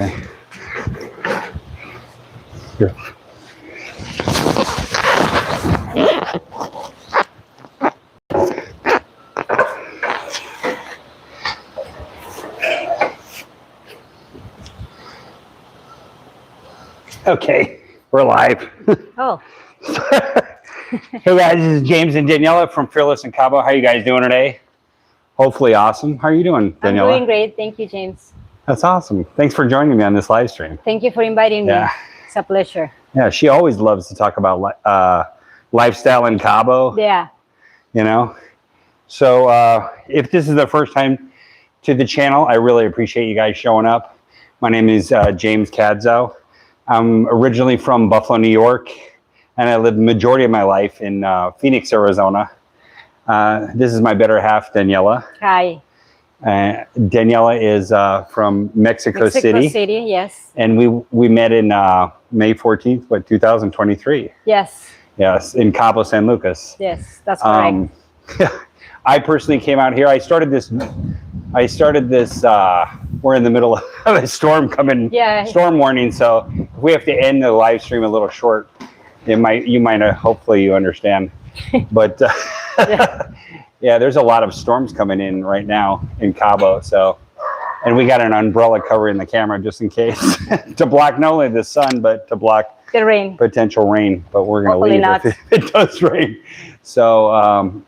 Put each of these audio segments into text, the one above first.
Here. Okay, we're live. Oh. Hey guys, this is James and Daniela from Fearless in Cabo. How are you guys doing today? Hopefully awesome. How are you doing, Daniela? I'm doing great. Thank you, James. That's awesome. Thanks for joining me on this live stream. Thank you for inviting me. Yeah. It's a pleasure. Yeah, she always loves to talk about lifestyle in Cabo. Yeah. You know? So if this is the first time to the channel, I really appreciate you guys showing up. My name is James Cadzo. I'm originally from Buffalo, New York, and I lived the majority of my life in Phoenix, Arizona. This is my better half, Daniela. Hi. Daniela is from Mexico City. Mexico City, yes. And we met in May 14th, 2023. Yes. Yes, in Cabo San Lucas. Yes, that's correct. I personally came out here. I started this. We're in the middle of a storm coming. Yeah. Storm warning. So if we have to end the live stream a little short, you might hopefully you understand. But yeah, there's a lot of storms coming in right now in Cabo. So, and we got an umbrella covering the camera just in case to block not only the sun but to block the rain, potential rain. But we're going to leave not. if it does rain. So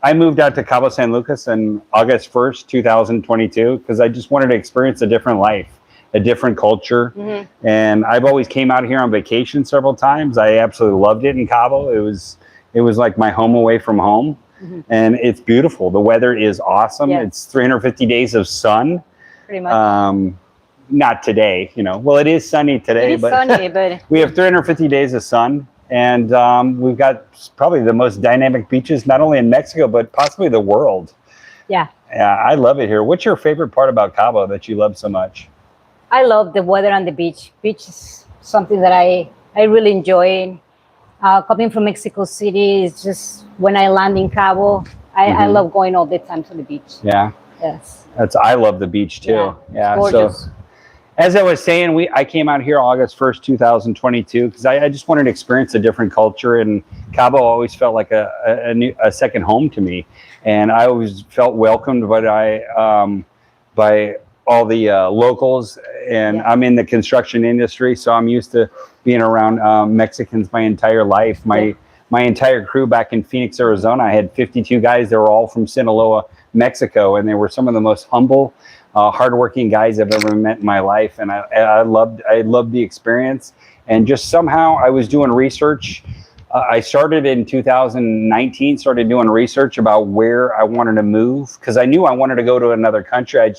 I moved out to Cabo San Lucas on August 1st, 2022, because I just wanted to experience a different life, a different culture. Mm-hmm. And I've always came out here on vacation several times. I absolutely loved it in Cabo. It was like my home away from home. Mm-hmm. And it's beautiful. The weather is awesome. Yes. It's 350 days of sun. Pretty much. Not today, you know. Well, it is sunny today, but we have 350 days of sun. And we've got probably the most dynamic beaches, not only in Mexico, but possibly the world. Yeah. Yeah, I love it here. What's your favorite part about Cabo that you love so much? I love the weather on the beach. Beach is something that I really enjoy. Coming from Mexico City, it's just when I land in Cabo, I love going all the time to the beach. Yeah. Yes. I love the beach too. Yeah. Gorgeous. So, as I was saying, I came out here August 1st, 2022, because I just wanted to experience a different culture. And Cabo always felt like a second home to me. And I always felt welcomed by all the locals. And I'm in the construction industry, so I'm used to being around Mexicans my entire life. My entire crew back in Phoenix, Arizona, I had 52 guys. They were all from Sinaloa, Mexico, and they were some of the most humble, hardworking guys I've ever met in my life, and I loved the experience. And just somehow I was doing research. I started in 2019, started doing research about where I wanted to move, because I knew I wanted to go to another country. I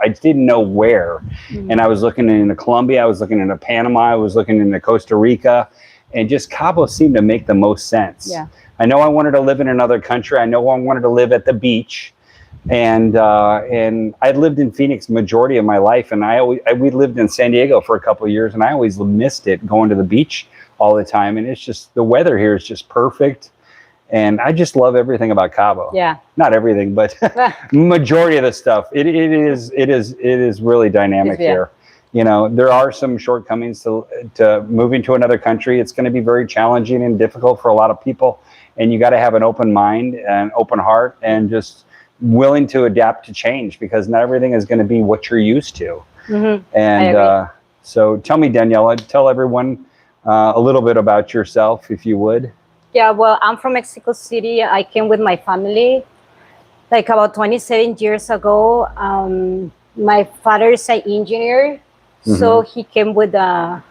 didn't know where. Mm-hmm. And I was looking into Colombia, I was looking into Panama, I was looking into Costa Rica, and just Cabo seemed to make the most sense. Yeah. I know I wanted to live in another country. I know I wanted to live at the beach. And I lived in Phoenix majority of my life, and we lived in San Diego for a couple of years, and I always missed it going to the beach all the time. And it's just, the weather here is just perfect, and I just love everything about Cabo. Yeah, not everything, but majority of the stuff. It is really dynamic here. You know, there are some shortcomings to moving to another country. It's going to be very challenging and difficult for a lot of people, and you got to have an open mind and open heart, and just willing to adapt to change, because not everything is going to be what you're used to. Mm-hmm. And so tell me, Daniela, tell everyone a little bit about yourself, if you would. Yeah, well, I'm from Mexico City. I came with my family like about 27 years ago. My father is an engineer, mm-hmm. so he came with live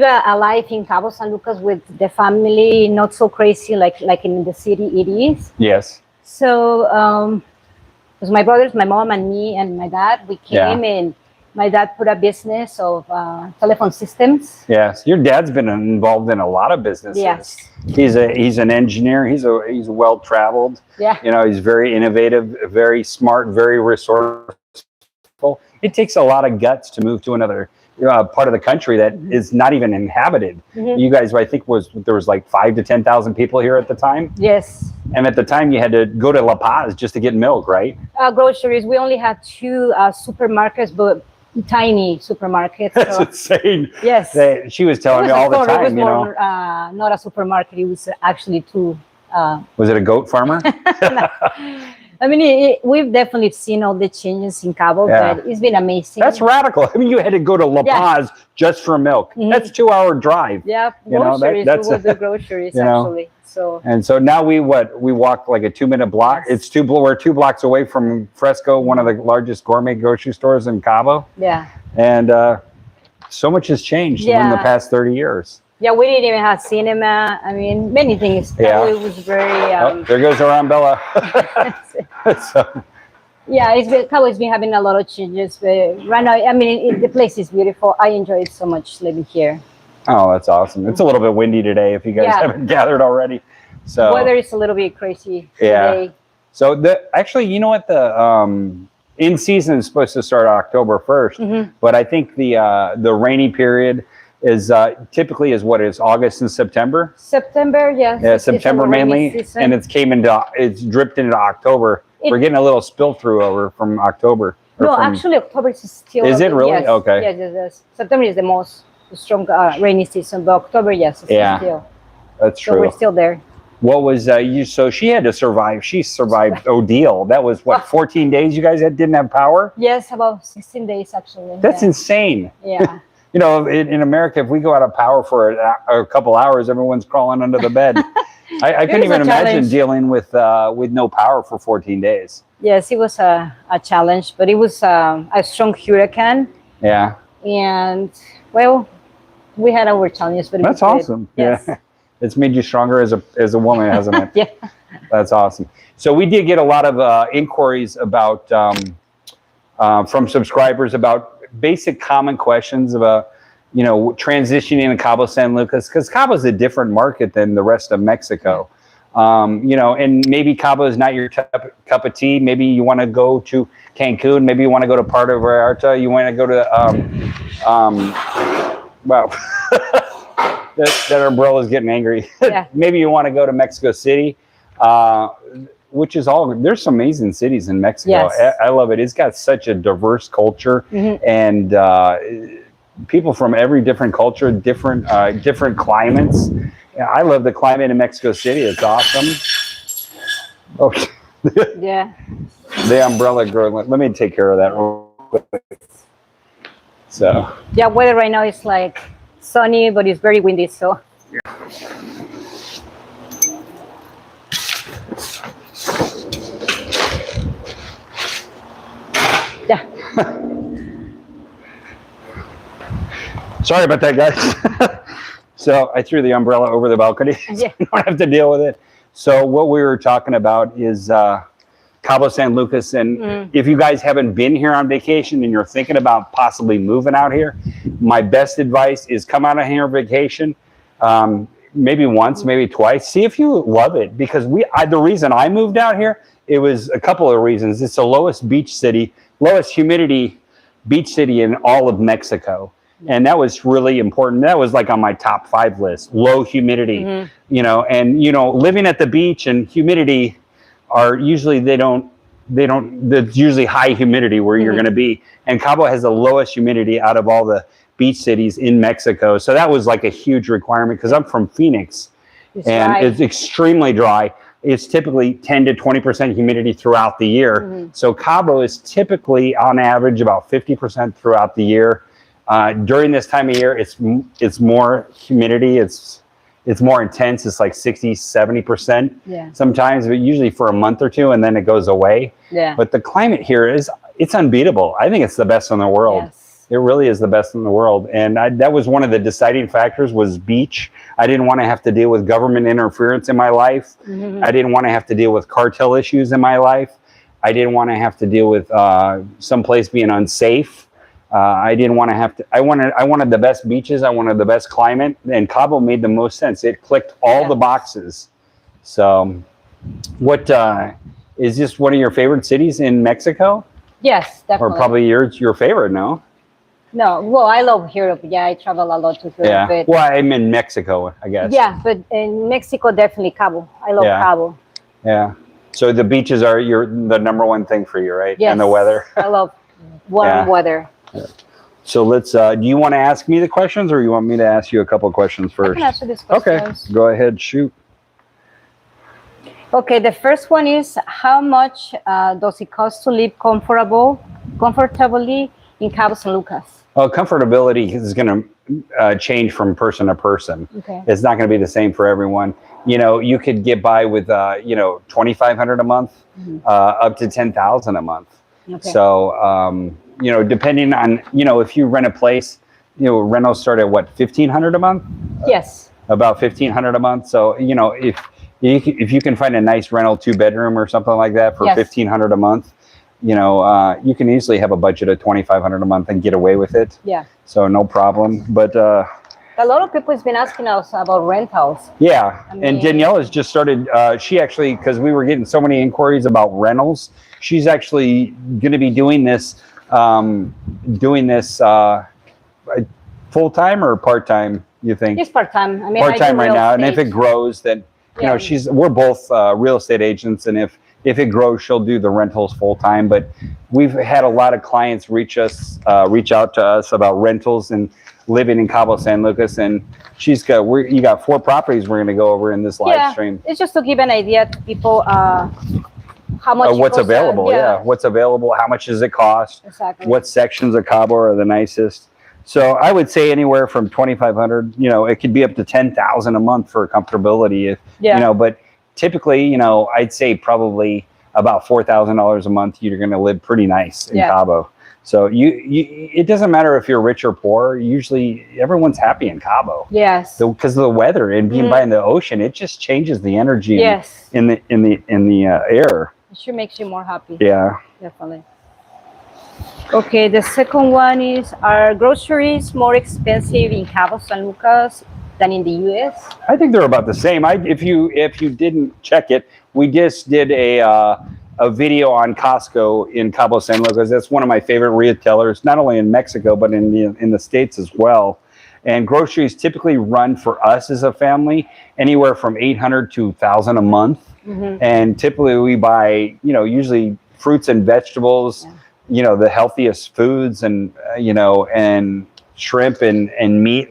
a life in Cabo San Lucas with the family, not so crazy like in the city it is. Yes. So it was my brothers, my mom, and me, and my dad. We came, and my dad put a business of telephone systems. Yes, your dad's been involved in a lot of businesses. Yes, he's an engineer. He's well traveled. Yeah, you know, he's very innovative, very smart, very resourceful. It takes a lot of guts to move to another part of the country that mm-hmm. is not even inhabited. Mm-hmm. You guys, I think there was like 5,000 to 10,000 people here at the time. Yes. And at the time you had to go to La Paz just to get milk, right? Groceries. We only had 2 supermarkets, but tiny supermarket. That's So, insane. yes. She was It telling was me all the it was time, you know. more, not a supermarket. It was actually two. Was it a goat farmer? I mean, we've definitely seen all the changes in Cabo, Yeah. but it's been amazing. That's radical. I mean, you had to go to La Paz just for milk. That's 2-hour drive. Yeah, You know, groceries. that's We would do groceries, you know. actually. So. And so now we walk like a 2-minute block. Yes. We're 2 blocks away from Fresco, one of the largest gourmet grocery stores in Cabo. Yeah. And so much has changed in the past 30 years. Yeah, we didn't even have cinema. I mean, many things. Yeah. It was very. There goes our umbrella. So. Yeah, Cabo's been having a lot of changes. But right now, I mean, the place is beautiful. I enjoy it so much living here. Oh, that's awesome. It's a little bit windy today if you guys haven't gathered already. So weather is a little bit crazy today. So actually, you know what, the in season is supposed to start October 1st, but I think the rainy period is typically is what is August and September. September, yes. Yeah, September mainly, and it's dripped into October. We're getting a little spill through over from October. No, actually, October is still. Is it really? Yes, okay. Yes. September is the most strong rainy season, but October, yes, it's still. That's true. So we're still there. What was so she had to survive. She survived ordeal. That was what, 14 days you guys didn't have power? Yes, about 16 days actually. That's insane. Yeah. You know, in America, if we go out of power for a couple hours, everyone's crawling under the bed. I couldn't even imagine dealing with no power for 14 days. Yes, it was a challenge, but it was a strong hurricane. Yeah. And well, we had our challenges, but that's awesome. Yes. Yeah. It's made you stronger as a woman, hasn't it? Yeah. That's awesome. So we did get a lot of inquiries about from subscribers about basic common questions about, you know, transitioning to Cabo San Lucas, because Cabo is a different market than the rest of Mexico. You know, and maybe Cabo is not your cup of tea. Maybe you want to go to Cancun. Maybe you want to go to Puerto Vallarta. You want to go to wow. That umbrella is getting angry. Yeah. Maybe you want to go to Mexico City, which is there's some amazing cities in Mexico. Yes. I love it. It's got such a diverse culture, and people from every different culture, different climates. Yeah, I love the climate in Mexico City. It's awesome. Okay. Yeah. The umbrella girl. Let me take care of that real quick. So. Yeah, weather right now is like sunny, but it's very windy. So. Yeah. Sorry about that, guys. So I threw the umbrella over the balcony. So I don't have to deal with it. So what we were talking about is Cabo San Lucas. And if you guys haven't been here on vacation and you're thinking about possibly moving out here, my best advice is come out on here on vacation. Maybe once, maybe twice. See if you love it. Because the reason I moved out here, it was a couple of reasons. It's the lowest humidity beach city in all of Mexico. And that was really important. That was like on my top 5 list, low humidity, you know, and, you know, living at the beach and humidity are usually, there's usually high humidity where you're going to be. And Cabo has the lowest humidity out of all the beach cities in Mexico. So that was like a huge requirement because I'm from Phoenix it's extremely dry. It's typically 10 to 20% humidity throughout the year. So Cabo is typically on average about 50% throughout the year. During this time of year, it's more humidity. It's more intense. It's like 60, 70% sometimes, but usually for a month or two, and then it goes away. Yeah. But the climate here it's unbeatable. I think it's the best in the world. Yes. It really is the best in the world. And that was one of the deciding factors was beach. I didn't want to have to deal with government interference in my life. I didn't want to have to deal with cartel issues in my life. I didn't want to have to deal with someplace being unsafe. I didn't want to have to. I wanted the best beaches. I wanted the best climate, and Cabo made the most sense. It clicked all the boxes. So, what is this one of your favorite cities in Mexico? Yes, definitely. Or probably your favorite? No. No, well, I love Europe. Yeah, I travel a lot to Europe. Yeah. But well, I'm in Mexico, I guess. Yeah, but in Mexico, definitely Cabo. I love Cabo. Yeah. So the beaches are the number one thing for you, right? Yes. And the weather. I love warm weather. Yeah. So let's. Do you want to ask me the questions, or you want me to ask you a couple of questions I first? can answer these Okay, questions. go ahead, shoot. Okay, the first one is how much does it cost to live comfortably in Cabo San Lucas? Well, comfortability is going to change from person to person. Okay. It's not going to be the same for everyone. You know, you could get by with 2,500 a month, up to 10,000 a month. Okay. So depending on if you rent a place, rentals start at what, 1,500 a month? Yes. About 1,500 a month. So if you can find a nice rental 2-bedroom or something like that for 1,500 a month, you can easily have a budget of 2,500 a month and get away with it. Yeah. So no problem. But a lot of people has been asking us about rentals. Yeah, and Daniela's just started. She actually, because we were getting so many inquiries about rentals, she's actually going to be doing this full time or part time. You think? It's part time. I mean, part time right now, and if estate. it grows, then we're both real estate agents, and if it grows, she'll do the rentals full time. But we've had a lot of clients reach out to us about rentals and living in Cabo San Lucas, and you got 4 properties we're going to go over in this live stream. It's just to give an idea to people how much what's available. What's available, how much does it cost, exactly. What sections of Cabo are the nicest. So I would say anywhere from 2,500, it could be up to 10,000 a month for comfortability. But typically, I'd say probably about $4,000 a month, you're going to live pretty nice in Cabo. So it doesn't matter if you're rich or poor. Usually, everyone's happy in Cabo. Yes. Because of the weather and being by the ocean, it just changes the energy in the air. It sure makes you more happy. Yeah. Definitely. Okay, the second one is, are groceries more expensive in Cabo San Lucas than in the U.S.? I think they're about the same. If you didn't check it, we just did a video on Costco in Cabo San Lucas. That's one of my favorite retailers, not only in Mexico but in the States as well. And groceries typically run for us as a family anywhere from $800 to $1,000 a month. And typically we buy, usually fruits and vegetables. The healthiest foods and and shrimp and meat,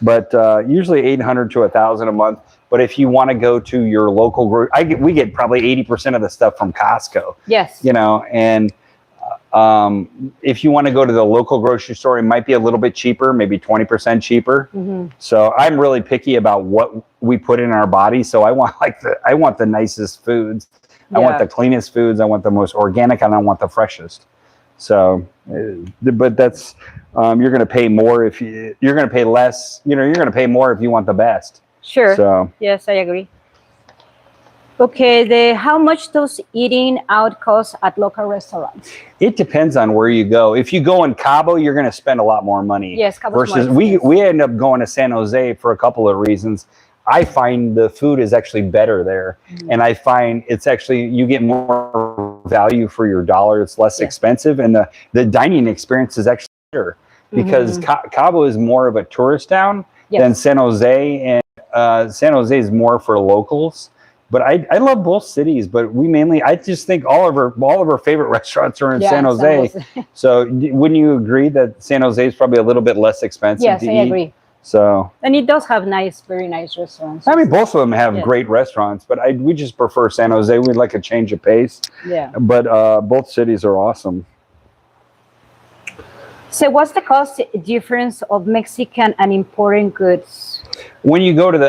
but usually $800 to $1,000 a month. But if you want to go to your local we get probably 80% of the stuff from Costco. Yes. And if you want to go to the local grocery store, it might be a little bit cheaper, maybe 20% cheaper. So I'm really picky about what we put in our body. So I want the nicest foods. I want the cleanest foods. I want the most organic, and I want the freshest. So, but that's you're going to pay more if you're going to pay less. You're going to pay more if you want the best. Sure. So yes, I agree. Okay, how much does eating out cost at local restaurants? It depends on where you go. If you go in Cabo, you're going to spend a lot more money. Yes, Cabo's versus we end up going to San Jose for a couple of reasons. I find the food is actually better there, and I find it's actually you get more value for your dollar. It's less expensive, and the dining experience is actually better because Cabo is more of a tourist town than San Jose, and San Jose is more for locals. But I love both cities, but I just think all of our favorite restaurants are in San Jose. So wouldn't you agree that San Jose is probably a little bit less expensive to eat? Yes, I agree. So, and it does have very nice restaurants. I mean, both of them have great restaurants, but we just prefer San Jose. We'd like a change of pace. Yeah. But both cities are awesome. So what's the cost difference of Mexican and imported goods? When you go to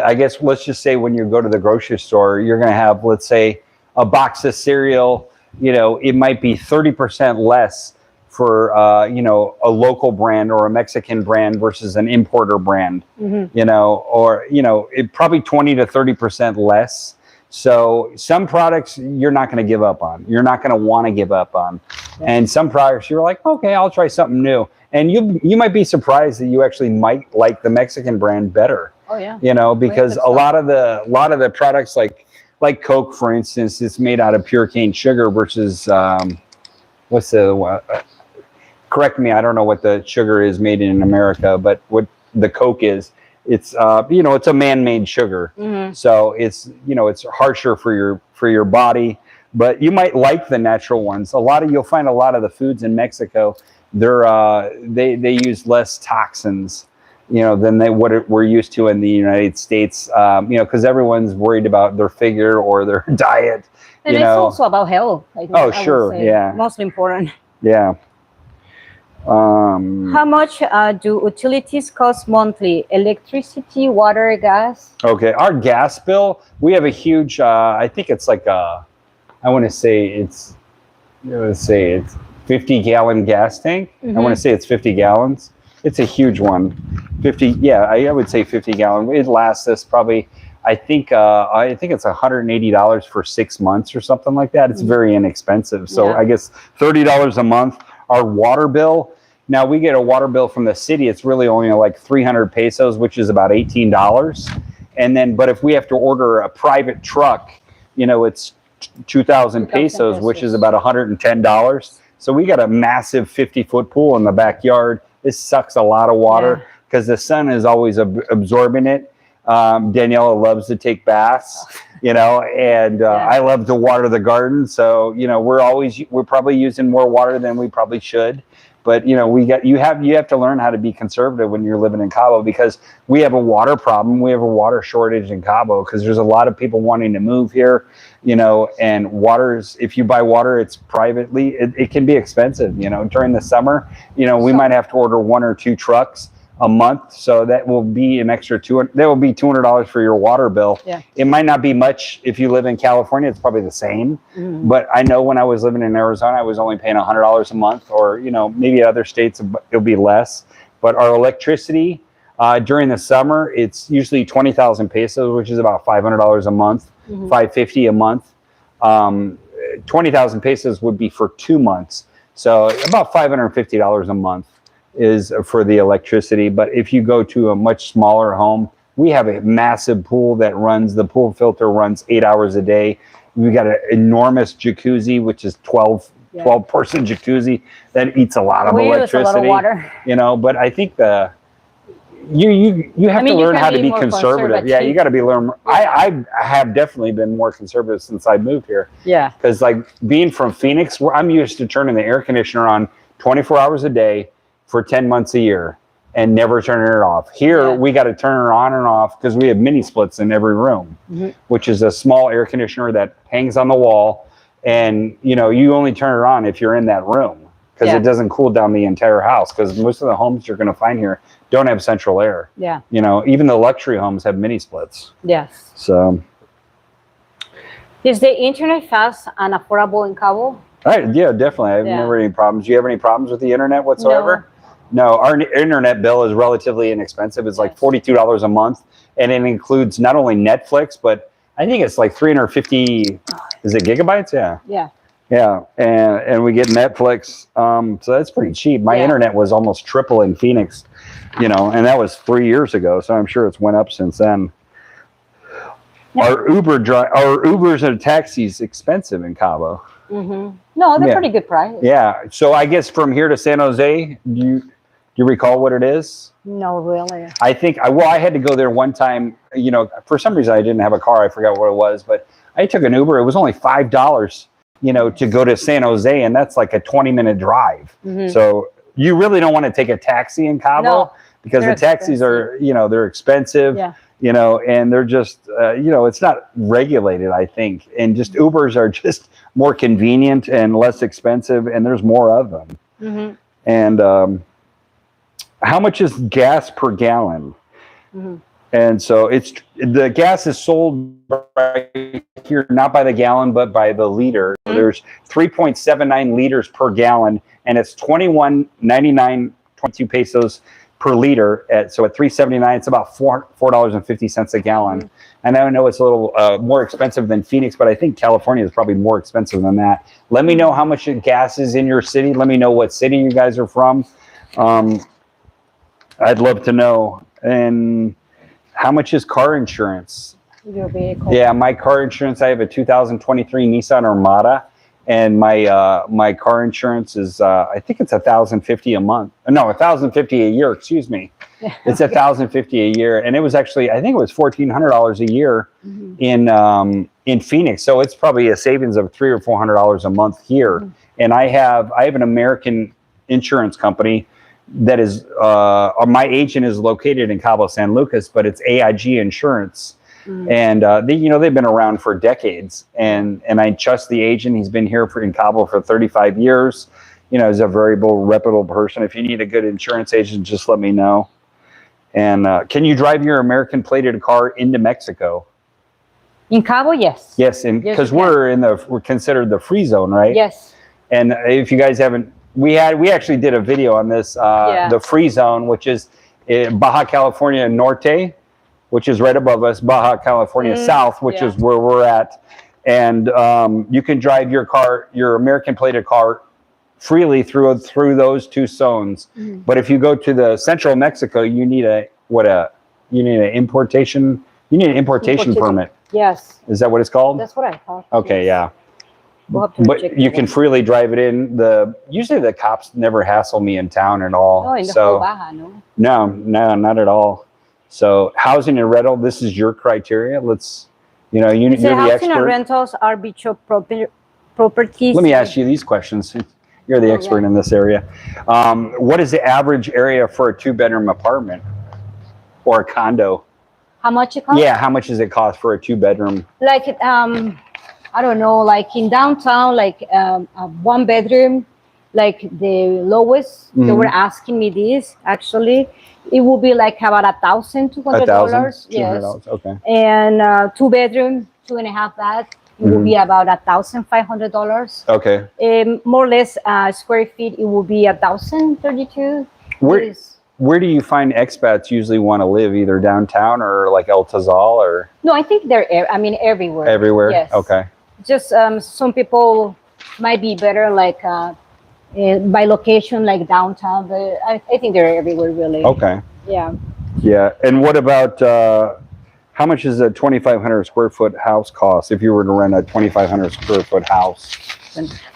let's just say when you go to the grocery store, you're going to have, let's say, a box of cereal. It might be 30% less for a local brand or a Mexican brand versus an importer brand, it probably 20 to 30% less. So some products you're not going to give up on. You're not going to want to give up on. And some products you're like, okay, I'll try something new. And you might be surprised that you actually might like the Mexican brand better. Oh yeah. Because a lot of the products like Coke, for instance, it's made out of pure cane sugar versus correct me, I don't know what the sugar is made in America, but what the Coke is, it's it's a man-made sugar. So it's harsher for your body, but you might like the natural ones. You'll find a lot of the foods in Mexico they use less toxins, than we're used to in the United States. Because everyone's worried about their figure or their diet. And it's also about health. Oh, sure, yeah. Most important. Yeah. How much do utilities cost monthly? Electricity, water, gas? Okay, our gas bill, we have a huge, I think it's like I want to say it's 50-gallon gas tank. I want to say it's 50 gallons. It's a huge one. 50, yeah, I would say 50 gallon. It lasts us probably, I think it's $180 for 6 months or something like that. It's very inexpensive. So I guess $30 a month. Our water bill, now we get a water bill from the city. It's really only like 300 pesos, which is about $18. And then, but if we have to order a private truck, it's 2,000 pesos, which is about $110. So we got a massive 50-foot pool in the backyard. This sucks a lot of water because the sun is always absorbing it. Daniela loves to take baths, and I love to water the garden. So, we're probably using more water than we probably should. But, you have to learn how to be conservative when you're living in Cabo, because we have a water problem. We have a water shortage in Cabo because there's a lot of people wanting to move here, and if you buy water, it's privately, it can be expensive, during the summer, we might have to order 1 or 2 trucks a month. So that will be an extra $200 for your water bill. Yeah. It might not be much if you live in California. It's probably the same. But I know when I was living in Arizona, I was only paying $100 a month, or, maybe other states it'll be less. But our electricity during the summer, it's usually 20,000 pesos, which is about $500 a month, $550 a month. 20,000 pesos would be for 2 months. So about $550 a month is for the electricity. But if you go to a much smaller home, we have a massive pool the pool filter runs 8 hours a day. We've got an enormous jacuzzi, which is 12 person jacuzzi that eats a lot of electricity. Use a lot of water. But I think you have to learn how to be conservative. Yeah, you got to learn. I have definitely been more conservative since I moved here. Yeah. Because being from Phoenix, I'm used to turning the air conditioner on 24 hours a day for 10 months a year and never turning it off. Here, we got to turn it on and off because we have mini splits in every room, which is a small air conditioner that hangs on the wall. And, you only turn it on if you're in that room because it doesn't cool down the entire house, because most of the homes you're going to find here don't have central air. Yeah. Even the luxury homes have mini splits. Yes. So. Is the internet fast and affordable in Cabo? Yeah, definitely. I've never had any problems. Do you have any problems with the internet whatsoever? No, our internet bill is relatively inexpensive. It's like $42 a month, and it includes not only Netflix, but I think it's like 350. Is it gigabytes? Yeah. Yeah. Yeah, and we get Netflix, so that's pretty cheap. My internet was almost triple in Phoenix, and that was 3 years ago. So I'm sure it's went up since then. Our Ubers and taxis expensive in Cabo. No, they're pretty good price. Yeah. So I guess from here to San Jose, do you recall what it is? No, really. I think I had to go there one time. For some reason I didn't have a car. I forgot what it was, but I took an Uber. It was only $5, to go to San Jose, and that's like a 20-minute drive. So you really don't want to take a taxi in Cabo because the taxis are, they're expensive. Yeah. And they're just, it's not regulated, I think. And just Ubers are just more convenient and less expensive, and there's more of them. And how much is gas per gallon? And so the gas is sold right here, not by the gallon, but by the liter. So there's 3.79 liters per gallon, and it's 21.99, 22 pesos per liter. So at 3.79, it's about $4.50 a gallon. And I know it's a little more expensive than Phoenix, but I think California is probably more expensive than that. Let me know how much gas is in your city. Let me know what city you guys are from. I'd love to know. And how much is car insurance? Your vehicle. Yeah, my car insurance, I have a 2023 Nissan Armada, and my car insurance is I think it's $1,050 a month. No, $1,050 a year. Excuse me. It's $1,050 a year, and it was actually, I think it was $1,400 a year in Phoenix. So it's probably a savings of $300 or $400 a month here. And I have an American insurance company that is my agent is located in Cabo San Lucas, but it's AIG Insurance. And they've been around for decades, and I trust the agent. He's been here in Cabo for 35 years. He's a very reputable person. If you need a good insurance agent, just let me know. And can you drive your American plated car into Mexico? In Cabo, yes. Yes, and because we're considered the free zone, right? Yes. And if you guys haven't, we actually did a video on this, the free zone, which is Baja California Norte, which is right above us, Baja California South, which is where we're at. And you can drive your American plated car freely through those two zones. But if you go to the central Mexico, you need an importation permit. Yes. Is that what it's called? That's what I thought. Okay, yes. Yeah. But you can freely drive it in. Usually the cops never hassle me in town at all. Oh, in the whole Baja, no? No, not at all. So housing and rental, this is your criteria. Let's, you're the expert. Housing and rentals are beach properties. Let me ask you these questions. You're the expert in this area. What is the average area for a 2-bedroom apartment or a condo? How much it costs? Yeah, how much does it cost for a 2-bedroom? Like, I don't know, like in downtown, like a 1-bedroom, like the lowest, they were asking me this, actually. It will be like about $1,200. Yes. Okay. And 2-bedroom, 2.5 bath, it will be about $1,500. Okay. More or less square feet, it will be 1,032. Where do you find expats usually want to live? Either downtown or like El Tazal or? No, I think they're everywhere. Everywhere. Yes. Okay. Just some people might be better like by location, like downtown, but I think they're everywhere, really. Okay. Yeah. Yeah. And what about how much does a 2,500 square foot house cost if you were to rent a 2,500 square foot house?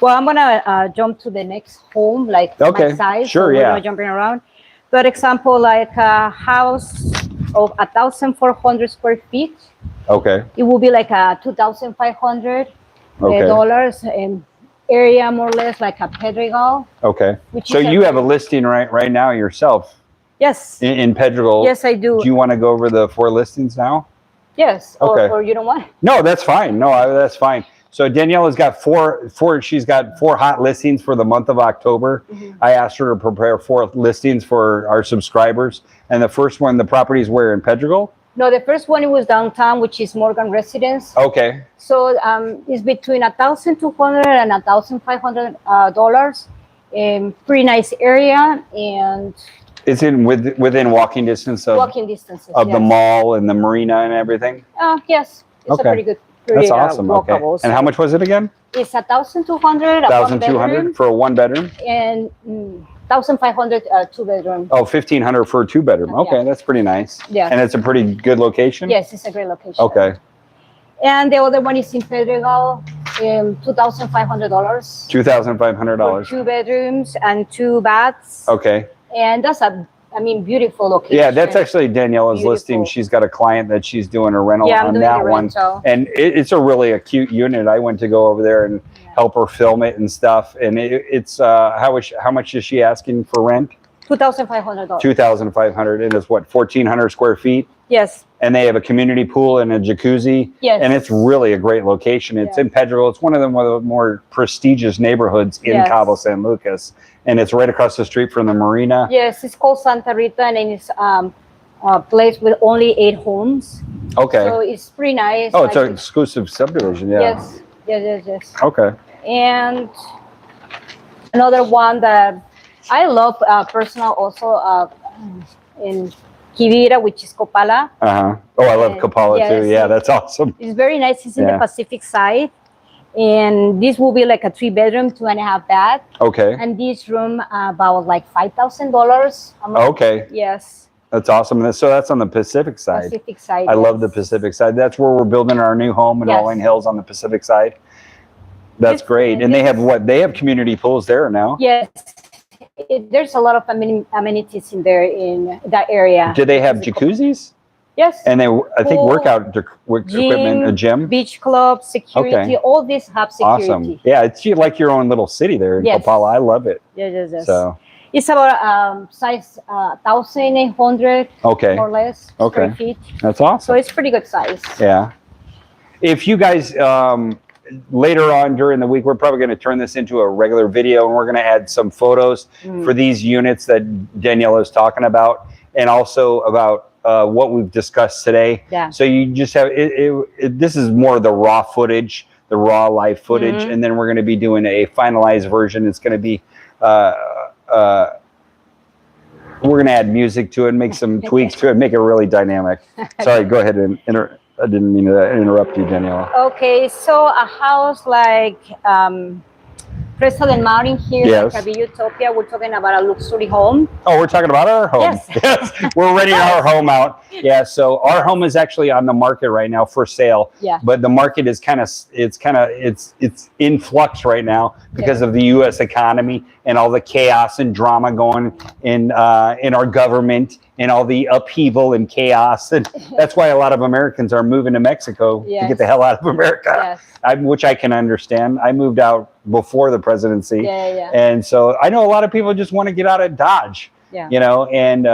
Well, I'm gonna jump to the next home, like my size. Sure. So Yeah. we're not jumping around. For example, like a house of 1,400 square feet. Okay. It will be like a $2,500 Okay. dollars in area, more or less like a Pedregal. Okay. So you have a listing right now yourself Yes. in Pedregal. Yes, I do. Do you want to go over the 4 listings now? Yes. Okay. Or you don't want? No, that's fine. No, that's fine. So Daniela's got she's got 4 hot listings for the month of October. I asked her to prepare 4 listings for our subscribers. And the first one, the property is where in Pedregal? No, the first one it was downtown, which is Morgan Residence. Okay. So it's between $1,200 and $1,500. Pretty nice area, and it's within walking distance of the mall and the marina and everything. Yes, it's a pretty good. That's awesome. Okay. And how much was it again? It's $1,200. $1,200 for a 1-bedroom. And $1,500 2-bedroom. Oh, $1,500 for a 2-bedroom. Okay, Yeah. That's pretty nice. Yeah. And it's a pretty good location. Yes, it's a great location. Okay. And the other one is in Pedregal, $2,500. $2,500. 2 bedrooms and 2 baths. Okay. And that's beautiful location. Yeah, that's actually Daniela's listing. She's got a client that she's doing a rental on that one. And it's a really cute unit. I went to go over there and help her film it and stuff. And it's how much is she asking for rent? $2,500. $2,500, and it's what, 1,400 square feet? Yes. And they have a community pool and a jacuzzi. Yes. And it's really a great location. It's in Pedregal. It's one of the more prestigious neighborhoods in Cabo San Lucas. And it's right across the street from the marina. Yes, it's called Santa Rita, and it's a place with only 8 homes. Okay. So it's pretty nice. Oh, it's an exclusive subdivision, yeah. Yes. Okay. And another one that I love personal also in Quivira, which is Copala. Oh, I love Copala too. Yeah, that's awesome. It's very nice. It's in the Pacific side. And this will be like a 3-bedroom, 2.5 bath. Okay. And this room about like $5,000. Okay. Yes. That's awesome. So that's on the Pacific side. Pacific side. I love the Pacific side. That's where we're building our new home in Rolling Hills on the Pacific side. That's great. And they have what? They have community pools there now. Yes. There's a lot of amenities in there in that area. Do they have jacuzzis? Yes. And I think Pool, workout equipment, a gym. beach club, security. Okay. All these have security. Awesome. Yeah, it's like your own little city there in Yes. Copala. I love it. Yes. So it's about size 1,800 okay, more or less square feet. That's awesome. So it's pretty good size. Yeah. If you guys later on during the week, we're probably going to turn this into a regular video, and we're going to add some photos for these units that Daniela is talking about, and also about what we've discussed today. Yeah. So you just have this is more of the raw footage, the raw live footage, and then we're going to be doing a finalized version. It's going to be we're going to add music to it, make some tweaks to it, make it really dynamic. Sorry, go ahead and I didn't mean to interrupt you, Daniela. Okay, so a house like Cresta del Mar in here, Yes. like a Utopia, we're talking about a luxury home. Oh, we're talking about our home. Yes. Yes. We're renting our home out. Yeah. So our home is actually on the market right now for sale. Yeah. But the market is it's in flux right now because of the U.S. economy and all the chaos and drama going in our government and all the upheaval and chaos. And that's why a lot of Americans are moving to Mexico to get the hell out of America, which I can understand. I moved out before the presidency. And so I know a lot of people just want to get out of Dodge. You know, and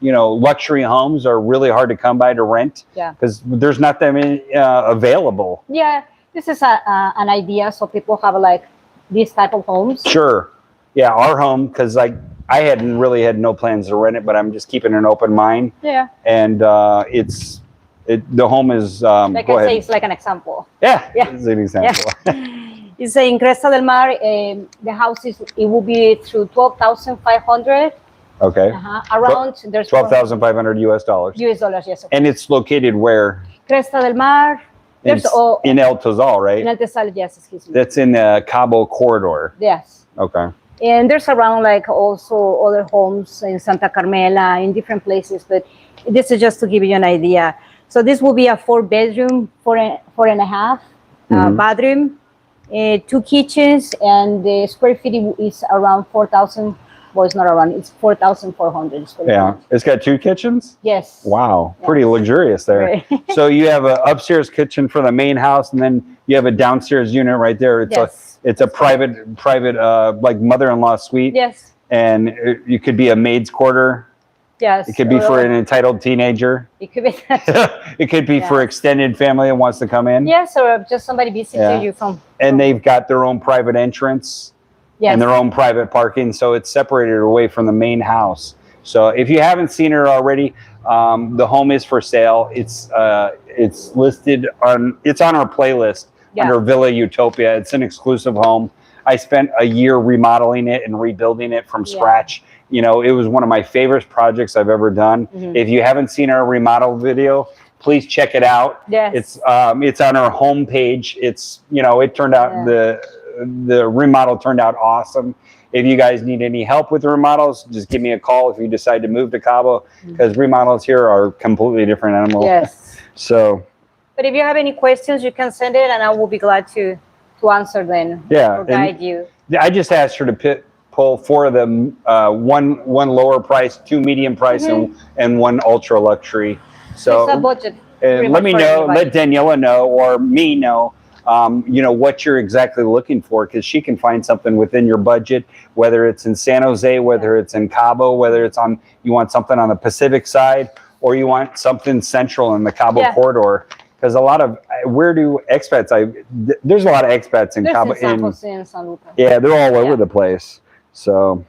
luxury homes are really hard to come by to rent because there's not that many available. Yeah, this is an idea, so people have like these type of homes. Sure. Yeah, our home, because like I had no plans to rent it, but I'm just keeping an open mind. Yeah. And the home is like I say, it's like an example. Yeah. It's an example. It's in Cresta del Mar. The house it will be through 12,500. Okay. Around there's $12,500 US dollars. US dollars, yes. And it's located where? Cresta del Mar. In El Tozal, right? In El Tozal, yes, excuse me. That's in the Cabo corridor. Yes. Okay. And there's around like also other homes in Santa Carmela, in different places, but this is just to give you an idea. So this will be a 4-bedroom, four and a half bathroom, 2 kitchens, and the square feet is around 4,000. Well, it's not around, it's 4,400 square feet. Yeah. It's got 2 kitchens? Yes. Wow. Pretty luxurious there. Right. So you have an upstairs kitchen for the main house, and then you have a downstairs unit right there. It's a private like mother-in-law suite. Yes. And it could be a maid's quarter. Yes. It could be for an entitled teenager. It could be. It could be for extended family that wants to come in. Yes, or just somebody visiting you from. And they've got their own private entrance. Yes. And their own private parking, so it's separated away from the main house. So if you haven't seen it already, the home is for sale. It's listed on. It's on our playlist under Villa Utopia. It's an exclusive home. I spent a year remodeling it and rebuilding it from scratch. You know, it was one of my favorite projects I've ever done. If you haven't seen our remodel video, please check it out. Yes. It's on our homepage. It turned out the remodel turned out awesome. If you guys need any help with the remodels, just give me a call if you decide to move to Cabo, because remodels here are completely different animals. Yes. So. But if you have any questions, you can send it, and I will be glad to answer them. Yeah. Or guide you. I just asked her to pull 4 of them, one lower price, 2 medium price, and 1 ultra luxury. So. It's a budget. And let me know. Let Daniela know, or me know. What you're exactly looking for, because she can find something within your budget, whether it's in San Jose, whether it's in Cabo, whether it's you want something on the Pacific side, or you want something central in the Cabo corridor. Because a lot of there's a lot of expats in Cabo. San Jose and San Lucas. Yeah, they're all over the place. So,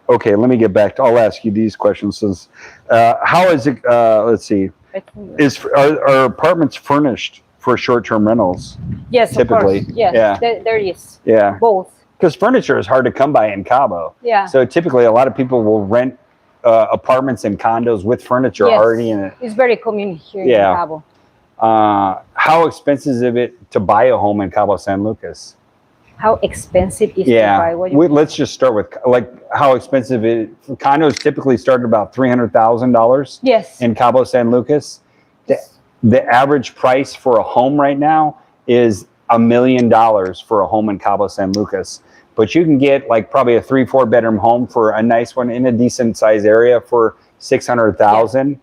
okay, let me get back to. I'll ask you these questions. Since, how is it? Let's see. Are apartments furnished for short-term rentals? Yes, typically. Of course. Yes, there is. Yeah. Both. Because furniture is hard to come by in Cabo. Yeah. So typically a lot of people will rent apartments and condos with furniture already in it. It's very common here in Cabo. How expensive is it to buy a home in Cabo San Lucas? How expensive is to buy? Let's just start with how expensive condos typically start at about $300,000. Yes. In Cabo San Lucas. The average price for a home right now is $1 million for a home in Cabo San Lucas. But you can get probably a 3-4 bedroom home for a nice one in a decent size area for $600,000.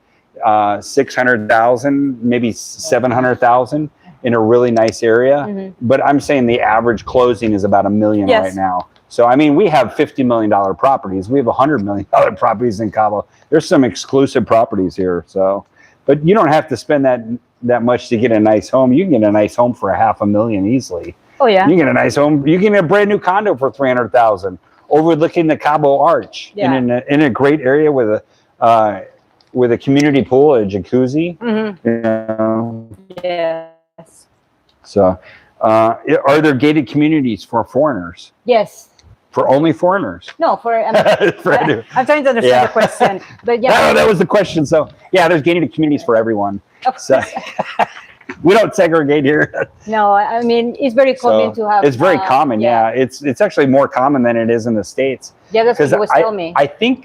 600,000, maybe 700,000 in a really nice area. But I'm saying the average closing is about $1 million right now. So, I mean, we have $50 million properties. We have $100 million properties in Cabo. There's some exclusive properties here. So, but you don't have to spend that much to get a nice home. You can get a nice home for $500,000 easily. Oh yeah. You can get a nice home. You can get a brand new condo for $300,000 overlooking the Cabo Arch in a great area with a community pool, a jacuzzi. You know? Yes. So, are there gated communities for foreigners? Yes. For only foreigners? No, I'm trying to understand the question, but yeah. No, that was the question. So, yeah, there's gated communities for everyone. So, we don't segregate here. No, I mean, it's very common to have. It's very common, yeah. It's actually more common than it is in the States. Yeah, that's what you always tell me. I think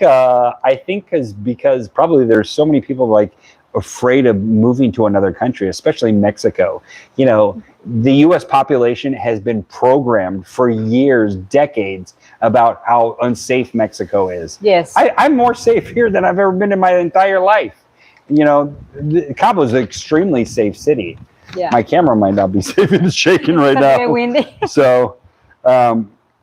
because probably there's so many people like afraid of moving to another country, especially Mexico. You know, the U.S. population has been programmed for years, decades, about how unsafe Mexico is. Yes. I'm more safe here than I've ever been in my entire life. You know, Cabo is an extremely safe city. Yeah. My camera might not be safe. It's shaking right now. Very windy. So,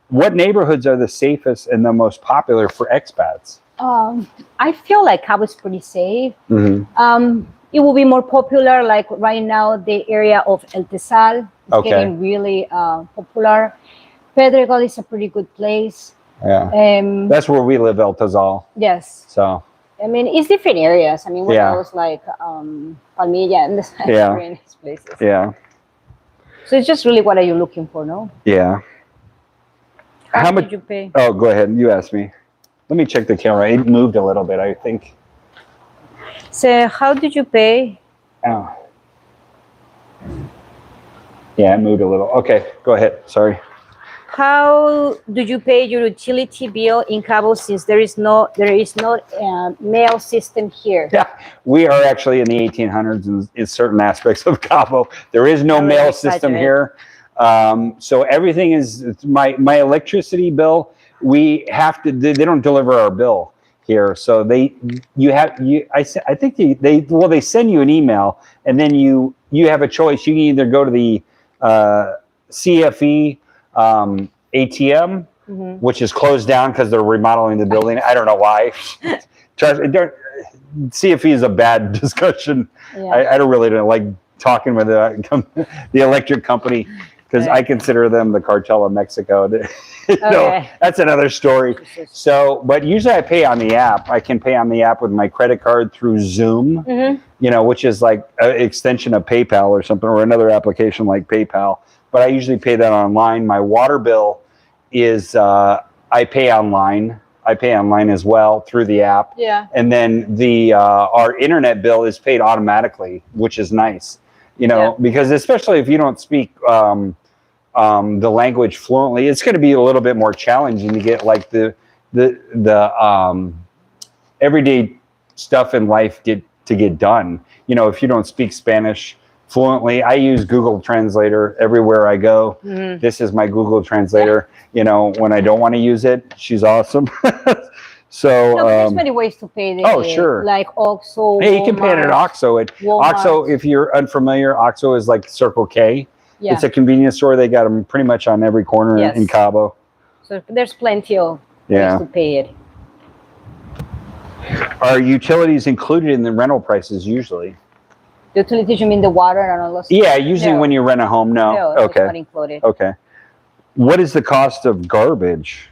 what neighborhoods are the safest and the most popular for expats? I feel like Cabo is pretty safe. Mm-hmm. It will be more popular, like right now, the area of El Tesal is getting really popular. Pedregal is a pretty good place. Yeah. That's where we live, El Tazal. Yes. So. I mean, it's different areas. I mean, one of those like Palmilla and these places. Yeah. So it's just really what are you looking for, no? Yeah. How much did you pay? Oh, go ahead. You asked me. Let me check the camera. It moved a little bit, I think. So how did you pay? Oh. Yeah, it moved a little. Okay, go ahead. Sorry. How do you pay your utility bill in Cabo since there is no mail system here? Yeah, we are actually in the 1800s in certain aspects of Cabo. There is no mail system here. So everything is my electricity bill. We have to. They don't deliver our bill here, so I think they send you an email, and then you have a choice. You can either go to the CFE ATM, which is closed down because they're remodeling the building. I don't know why. CFE is a bad discussion. Yeah. I don't like talking with the electric company because I consider them the cartel of Mexico. No, that's another story. So, but usually I pay on the app. I can pay on the app with my credit card through Zoom, you know, which is like an extension of PayPal or something, or another application like PayPal. But I usually pay that online. My water bill is I pay online. I pay online as well through the app. Yeah. And then our internet bill is paid automatically, which is nice. You know, because especially if you don't speak the language fluently, it's going to be a little bit more challenging to get like the everyday stuff in life to get done. You know, if you don't speak Spanish fluently, I use Google Translator everywhere I go. This is my Google Translator. You know, when I don't want to use it, she's awesome. So there's many ways to pay. Sure. Like OXXO. Hey, you can pay it at OXXO. OXXO, if you're unfamiliar, OXXO is like Circle K. Yeah. It's a convenience store. They got them pretty much on every corner in Cabo. So there's plenty of ways to pay it. Are utilities included in the rental prices usually? Utilities, you mean the water and all those? Yeah, usually when you rent a home, no. Okay. Not included. Okay. What is the cost of garbage?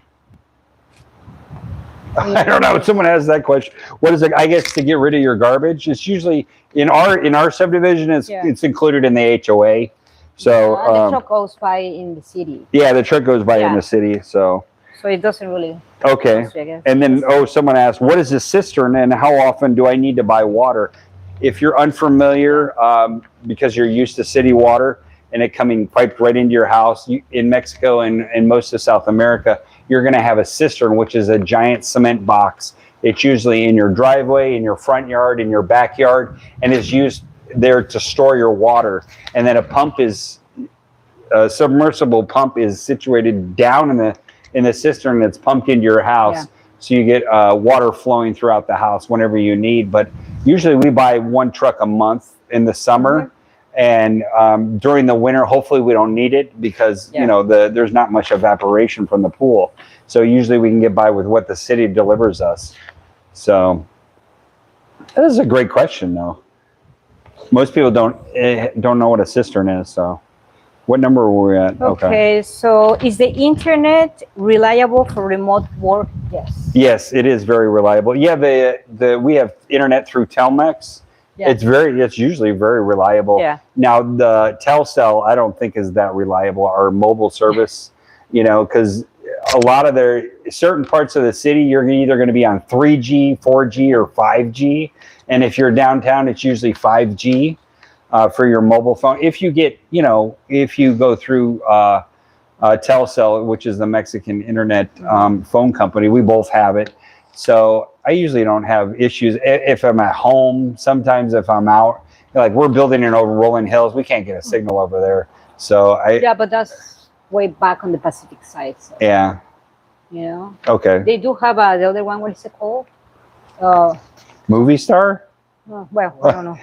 I don't know. Someone asked that question. What is it? I guess to get rid of your garbage. It's usually in our subdivision. It's included in the HOA. So the truck goes by in the city. Yeah, the truck goes by in the city. So it doesn't really. Okay. And then someone asked, what is a cistern and how often do I need to buy water? If you're unfamiliar, because you're used to city water and it coming piped right into your house in Mexico and most of South America, you're going to have a cistern, which is a giant cement box. It's usually in your driveway, in your front yard, in your backyard, and is used there to store your water. And then a submersible pump is situated down in the cistern that's pumped into your house. Yeah. so you get water flowing throughout the house whenever you need. But usually we buy one truck a month in the summer, and during the winter, hopefully we don't need it because you know there's not much evaporation from the pool. So usually we can get by with what the city delivers us. So this is a great question, though. Most people don't know what a cistern is. So, what number were we at? Okay. So, is the internet reliable for remote work? Yes. Yes, it is very reliable. Yeah, we have internet through Telmex. Yeah. It's usually very reliable. Yeah. Now the Telcel, I don't think is that reliable. Our mobile service, you know, because a lot of certain parts of the city, you're either going to be on 3G, 4G, or 5G. And if you're downtown, it's usually 5G for your mobile phone. If you get, you know, if you go through Telcel, which is the Mexican internet phone company, we both have it. So I usually don't have issues. If I'm at home, sometimes if I'm out, like we're building in over Rolling Hills, we can't get a signal over there. So yeah, but that's way back on the Pacific side. So, yeah. You know. Okay. They do have the other one. What is it called? Movie Star? Well, I don't know.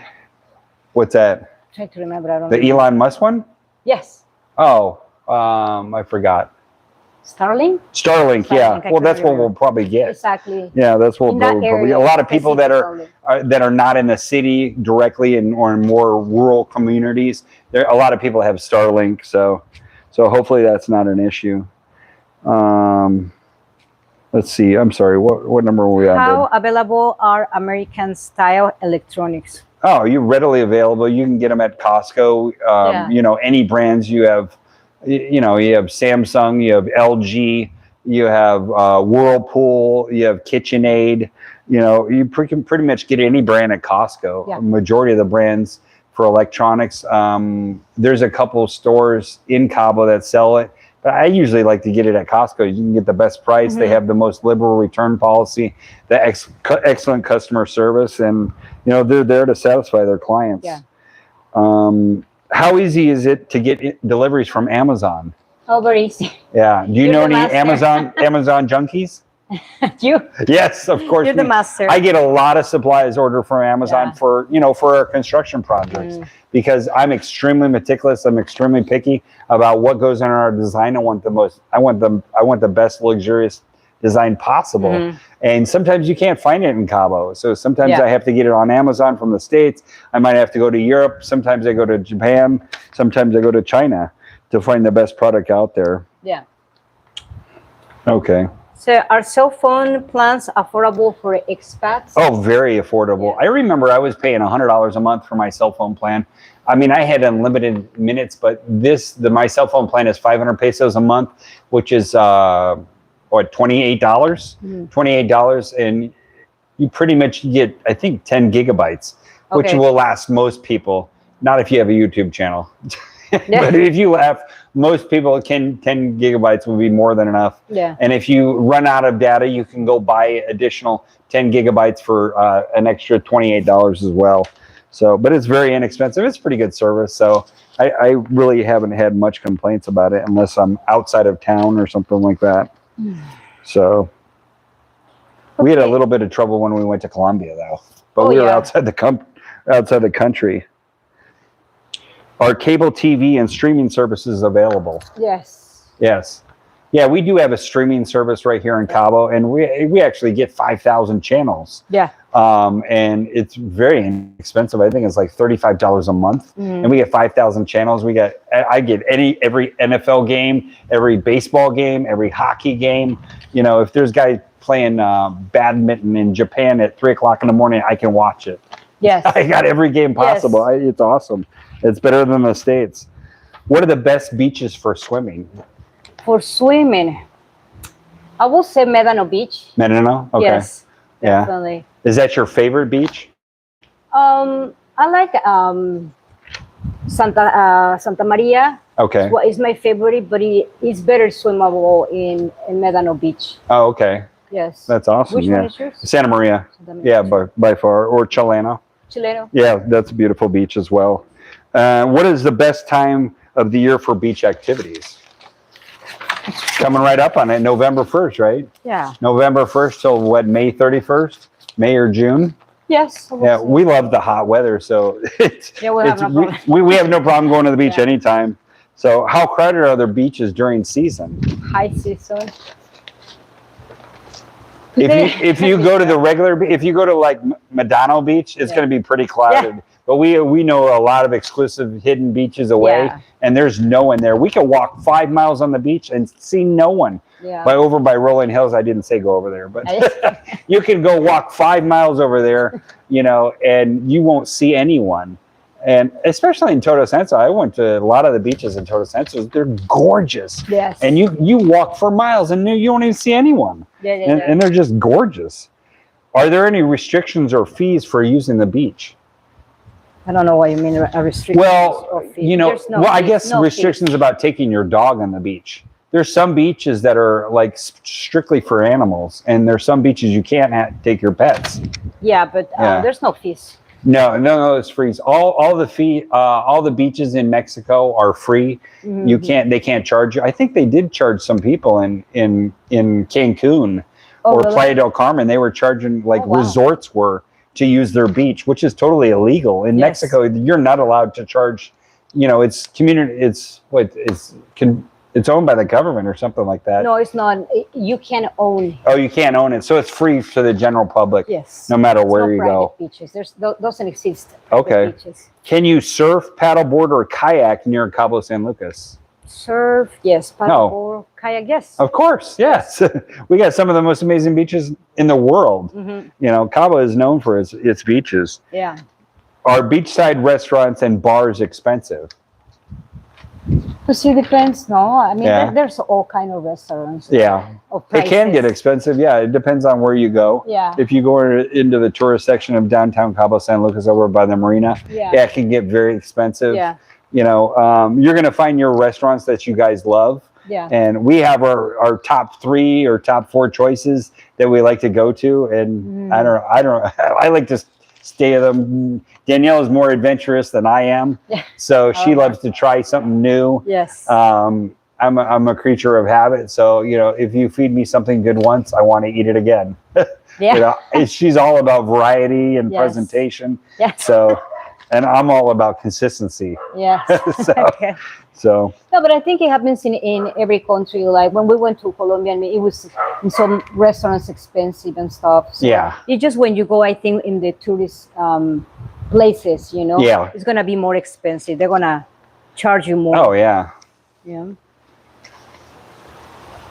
What's that? I'm trying to remember. I don't know. The Elon Musk one? Yes. Oh, I forgot. Starlink, yeah. Well, that's what we'll probably get. Exactly. Yeah, that's what we'll probably get. A lot of people that are not in the city directly or in more rural communities, a lot of people have Starlink. So hopefully that's not an issue. Let's see. I'm sorry. What number were we on? How available are American-style electronics? Oh, you're readily available. You can get them at Costco. You know, any brands you have. You know, you have Samsung, you have LG, you have Whirlpool, you have KitchenAid. You know, you can pretty much get any brand at Costco. Yeah. Majority of the brands for electronics. There's a couple stores in Cabo that sell it. But I usually like to get it at Costco. You can get the best price. They have the most liberal return policy, the excellent customer service, and you know they're there to satisfy their clients. Yeah. How easy is it to get deliveries from Amazon? Oh, very easy. Yeah. Do you know any Amazon junkies? You? Yes, of course. You're the master. I get a lot of supplies ordered from Amazon for our construction projects because I'm extremely meticulous. I'm extremely picky about what goes in our design. I want the best luxurious design possible. And sometimes you can't find it in Cabo. So sometimes I have to get it on Amazon from the States. I might have to go to Europe. Sometimes I go to Japan. Sometimes I go to China to find the best product out there. Yeah. Okay. So are cell phone plans affordable for expats? Oh, very affordable. Yeah. I remember I was paying $100 a month for my cell phone plan. I mean, I had unlimited minutes, but my cell phone plan is 500 pesos a month, which is $28? $28, and you pretty much get, I think, 10 gigabytes, which will last most people. Not if you have a YouTube channel. But if you have, most people 10 gigabytes will be more than enough. Yeah. And if you run out of data, you can go buy additional 10 gigabytes for an extra $28 as well. So, but it's very inexpensive. It's pretty good service. So I really haven't had much complaints about it unless I'm outside of town or something like that. So we had a little bit of trouble when we went to Colombia though, but we were outside the country. Are cable TV and streaming services available? Yes. Yes. Yeah, we do have a streaming service right here in Cabo, and we actually get 5,000 channels. Yeah. And it's very inexpensive. I think it's like $35 a month, and we get 5,000 channels. I get every NFL game, every baseball game, every hockey game. You know, if there's guys playing badminton in Japan at 3:00 in the morning, I can watch it. Yes. I got every game possible. Yes. It's awesome. It's better than the States. What are the best beaches for swimming? For swimming, I will say Medano Beach. Medano? Okay. Yes, definitely. Yeah. Is that your favorite beach? I like Santa Maria. Okay. Is my favorite, but it's better swimmable in Medano Beach. Oh, okay. Yes. That's awesome. Which one is yours? Santa Maria. Yeah, by far. Or Chileno. Yeah, that's a beautiful beach as well. What is the best time of the year for beach activities? Coming right up on it, November 1st, right? Yeah. November 1st till what, May 31st? May or June? Yes. Yeah, we love the hot weather, so Yeah, we have no problem. we have no problem going to the beach Yeah. anytime. So how crowded are their beaches during season? High season. If you go to the regular, if you go to like Madonna Beach, it's going to be pretty crowded. But we know a lot of exclusive hidden beaches away, and there's no one there. We could walk 5 miles on the beach and see no one. Yeah. Over by Rolling Hills, I didn't say go over there, but you can go walk 5 miles over there, and you won't see anyone. And especially in Todos Santos, I went to a lot of the beaches in Todos Santos. They're gorgeous. Yes. And you walk for miles and you won't even see anyone. And they're just gorgeous. Are there any restrictions or fees for using the beach? I don't know what you mean, a restriction. Well, I guess restrictions about taking your dog on the beach. There's some beaches that are like strictly for animals, and there's some beaches you can't take your pets. Yeah, but there's no fees. No, it's free. All the beaches in Mexico are free. Mm-hmm. They can't charge you. I think they did charge some people in Cancun or really? Playa del Carmen. They were charging resorts were to use their beach, which is totally illegal. In Mexico, you're not allowed to charge. It's community. It's owned by the government or something like that. No, it's not. You can't own it. Oh, you can't own it. So it's free to the general public. Yes. No matter where you go. Beaches. Doesn't exist. Okay. Beaches. Can you surf, paddleboard, or kayak near Cabo San Lucas? Surf, yes. Paddleboard, kayak, yes. Of course, yes. We got some of the most amazing beaches in the world. Mm-hmm. Cabo is known for its beaches. Yeah. Are beachside restaurants and bars expensive? It depends. No, I mean there's all kind of restaurants. Yeah, it can get expensive. Yeah, it depends on where you go. Yeah. If you go into the tourist section of downtown Cabo San Lucas over by the marina, it can get very expensive. Yeah. You're gonna find your restaurants that you guys love. Yeah. And we have our top 3 or top 4 choices that we like to go to, and I don't. I like to stay at them. Danielle is more adventurous than I am, so she loves to try something new. Yes. I'm a creature of habit, so if you feed me something good once, I want to eat it again. Yeah. She's all about variety and presentation. Yes. So, and I'm all about consistency. Yeah. So. No, but I think it happens in every country. Like when we went to Colombia, it was in some restaurants expensive and stuff. So it's just when you go, I think, in the tourist places, it's gonna be more expensive. They're gonna charge you more. Oh yeah. Yeah.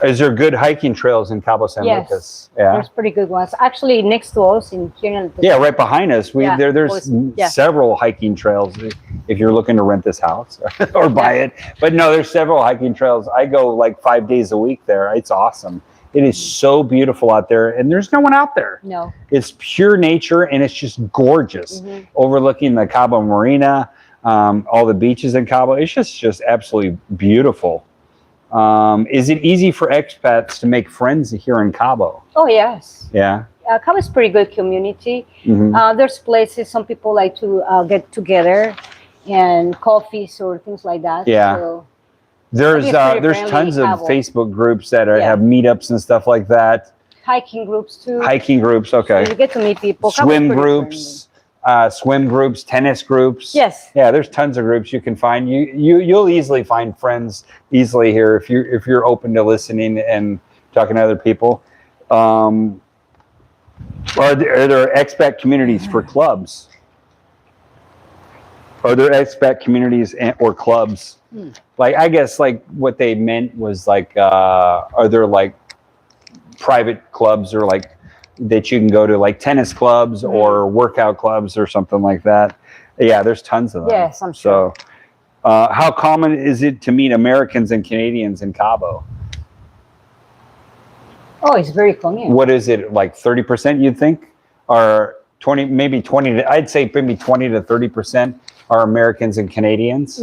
Is there good hiking trails in Cabo San Lucas? Yeah, there's pretty good ones. Actually, next to us in here. Right behind us. There's several hiking trails if you're looking to rent this house or buy it. But no, there's several hiking trails. I go like 5 days a week there. It's awesome. It is so beautiful out there, and there's no one out there. No. It's pure nature, and it's just gorgeous. Overlooking the Cabo Marina, all the beaches in Cabo. It's just absolutely beautiful. Is it easy for expats to make friends here in Cabo? Oh, yes. Yeah. Cabo is a pretty good community. There's places some people like to get together and coffees or things like that. Yeah. So there's tons of Facebook groups that have meetups and stuff like that. Hiking groups too. Hiking groups, okay. So you get to meet people. Swim groups. Swim groups, tennis groups. Yes. Yeah, there's tons of groups you can find. You'll easily find friends easily here if you're open to listening and talking to other people. Are there expat communities for clubs? Are there expat communities or clubs? Like, I guess like what they meant was like, are there like private clubs or like that you can go to, like tennis clubs or workout clubs or something like that? Yeah, there's tons of them. Yes, I'm sure. So how common is it to meet Americans and Canadians in Cabo? Oh, it's very common. What is it, like 30% you'd think? Or 20, maybe 20, I'd say maybe 20 to 30% are Americans and Canadians.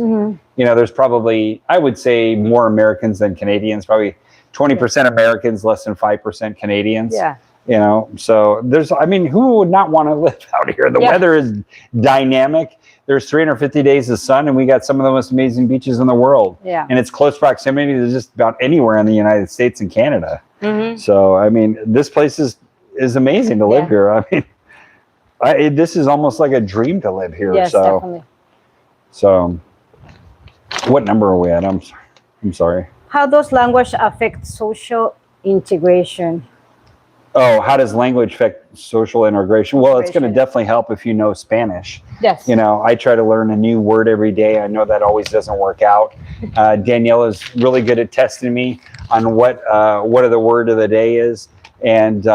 There's probably, I would say, more Americans than Canadians, probably 20% Americans, less than 5% Canadians. Yeah. You know, so there's, I mean, who would not want to live out here? The Yeah. weather is dynamic. There's 350 days of sun, and we got some of the most amazing beaches in the world. Yeah. And it's close proximity to just about anywhere in the United States and Canada. Mm-hmm. So, I mean, this place is amazing to live here. I mean, this is almost like a dream to live here. Yes, definitely. So, what number are we at? I'm sorry. How does language affect social integration? Oh, how does language affect social integration? Well, it's going to definitely help if you know Spanish. Yes. You know, I try to learn a new word every day. I know that always doesn't work out. Daniela's really good at testing me on what the word of the day is. And,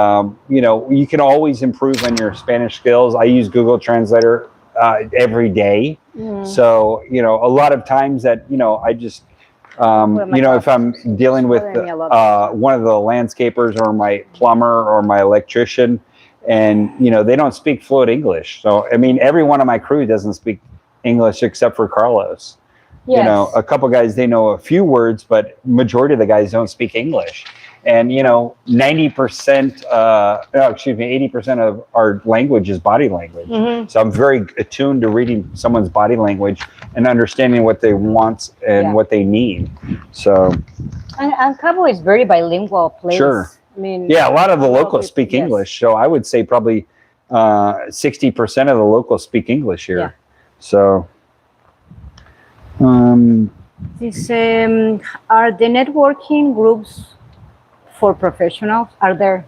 you know, you can always improve on your Spanish skills. I use Google Translator every day. So, you know, a lot of times that, you know, I just, you know, if I'm dealing with one of the landscapers or my plumber or my electrician, and, you know, they don't speak fluent English. So, I mean, every one of my crew doesn't speak English except for Carlos. Yes. You know, a couple guys, they know a few words, but majority of the guys don't speak English. And, you know, 80% of our language is body language. Mm-hmm. So I'm very attuned to reading someone's body language and understanding what they want and what they need. So. And Cabo is very bilingual place. Sure. I mean, yeah, a lot of the locals speak English. So I would say probably 60% of the locals speak English here. Yeah. So. Are the networking groups for professionals? Are there?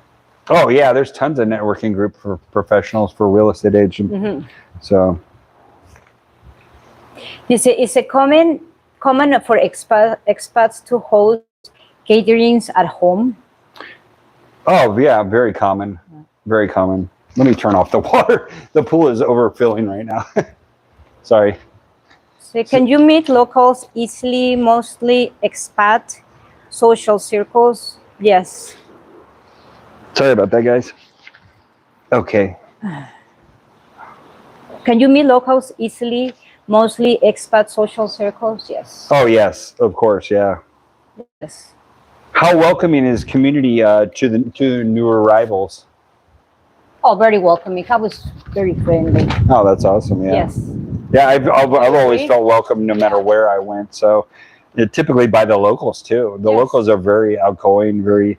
Oh yeah, there's tons of networking group for professionals for real estate agents. Mm-hmm. So. Is it common for expats to host gatherings at home? Oh yeah, very common, very common. Let me turn off the water. The pool is overfilling right now. Sorry. So can you meet locals easily? Mostly expat social circles. Yes. Sorry about that, guys. Okay. Can you meet locals easily? Mostly expat social circles. Yes. Oh yes, of course, yeah. Yes. How welcoming is community to new arrivals? Oh, very welcoming. I was very friendly. Oh, that's awesome. Yeah. Yes. Yeah, I've always felt welcome no matter where I went. So, typically by the locals too. The locals are very outgoing, very